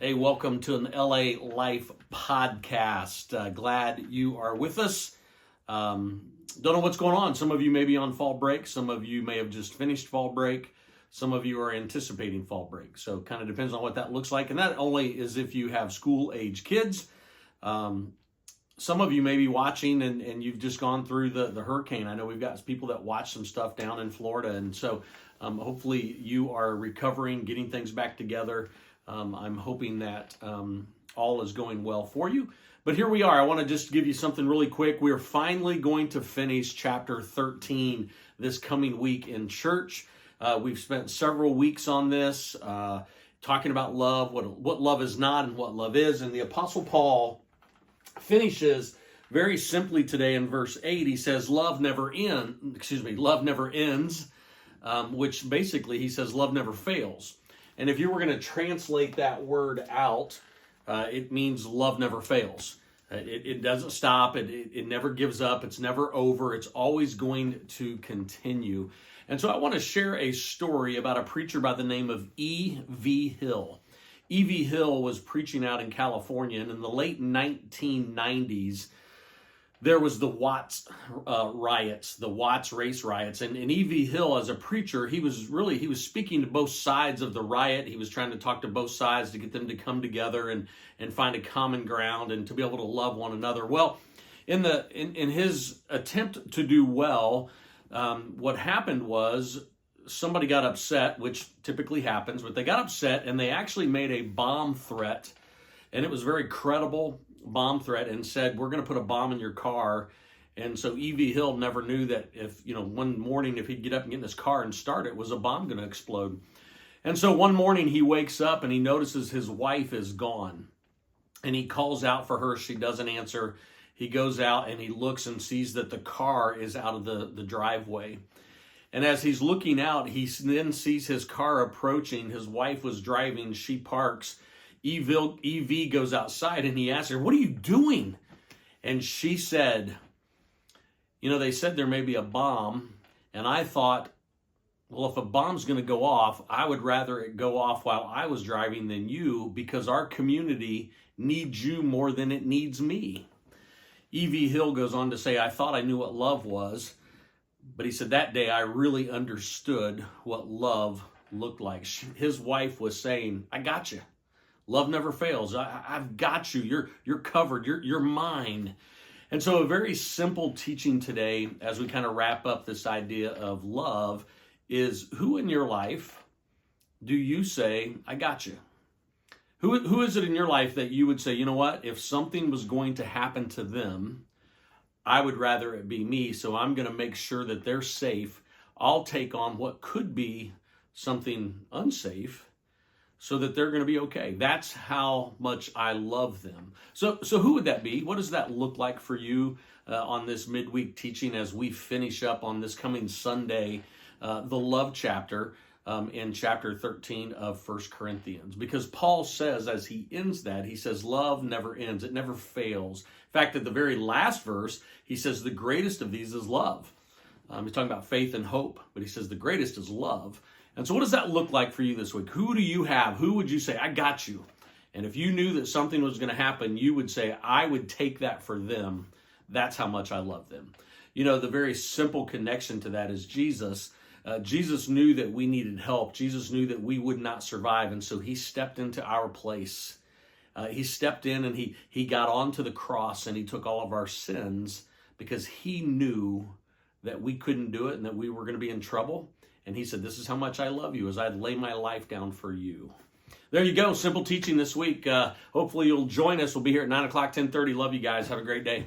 Hey, welcome to an LA Life podcast. Glad you are with us. Don't know what's going on. Some of you may be on fall break. Some of you may have just finished fall break. Some of you are anticipating fall break. So kind of depends on what that looks like. And that only is if you have school-age kids. Some of you may be watching and you've just gone through the hurricane. I know we've got people that watch some stuff down in Florida. And so hopefully you are recovering, getting things back together. I'm hoping that all is going well for you. But here we are. I want to just give you something really quick. We're finally going to finish chapter 13 this coming week in church. We've spent several weeks on this, talking about love, what love is not and what love is. And the Apostle Paul finishes very simply today in verse 8. He says, love never ends, which basically he says love never fails. And if you were going to translate that word out, it means love never fails. It doesn't stop. It never gives up. It's never over. It's always going to continue. And so I want to share a story about a preacher by the name of E.V. Hill. E.V. Hill was preaching out in California, and in the late 1990s, there was the Watts riots, the Watts race riots. And E.V. Hill, as a preacher, he was speaking to both sides of the riot. He was trying to talk to both sides to get them to come together and find a common ground and to be able to love one another. Well, in his attempt to do well, what happened was somebody got upset, which typically happens, but they got upset and they actually made a bomb threat. And it was a very credible bomb threat and said, we're going to put a bomb in your car. And so E.V. Hill never knew that one morning if he'd get up and get in his car and start it, was a bomb going to explode. And so one morning he wakes up and he notices his wife is gone. And he calls out for her. She doesn't answer. He goes out and he looks and sees that the car is out of the driveway. And as he's looking out, he then sees his car approaching. His wife was driving. She parks. E.V. goes outside and he asks her, what are you doing? And she said, they said there may be a bomb. And I thought, well, if a bomb's going to go off, I would rather it go off while I was driving than you, because our community needs you more than it needs me. E.V. Hill goes on to say, I thought I knew what love was. But he said that day I really understood what love looked like. His wife was saying, I got you. Love never fails. I've got you. You're covered. You're mine. And so a very simple teaching today as we kind of wrap up this idea of love is, who in your life do you say, I got you? Who is it in your life that you would say, you know what, if something was going to happen to them, I would rather it be me, so I'm going to make sure that they're safe. I'll take on what could be something unsafe so that they're going to be okay. That's how much I love them. So who would that be? What does that look like for you on this midweek teaching as we finish up on this coming Sunday, the love chapter in chapter 13 of 1 Corinthians? Because Paul says, as he ends that, he says, love never ends. It never fails. In fact, at the very last verse, he says the greatest of these is love. He's talking about faith and hope, but he says the greatest is love. And so what does that look like for you this week? Who do you have? Who would you say, I got you? And if you knew that something was going to happen, you would say, I would take that for them. That's how much I love them. The very simple connection to that is Jesus. Jesus knew that we needed help. Jesus knew that we would not survive. And so he stepped into our place. He stepped in and he got onto the cross and he took all of our sins because he knew that we couldn't do it and that we were going to be in trouble. And he said, this is how much I love you, as I'd lay my life down for you. There you go. Simple teaching this week. Hopefully you'll join us. We'll be here at 9 o'clock, 10:30. Love you guys. Have a great day.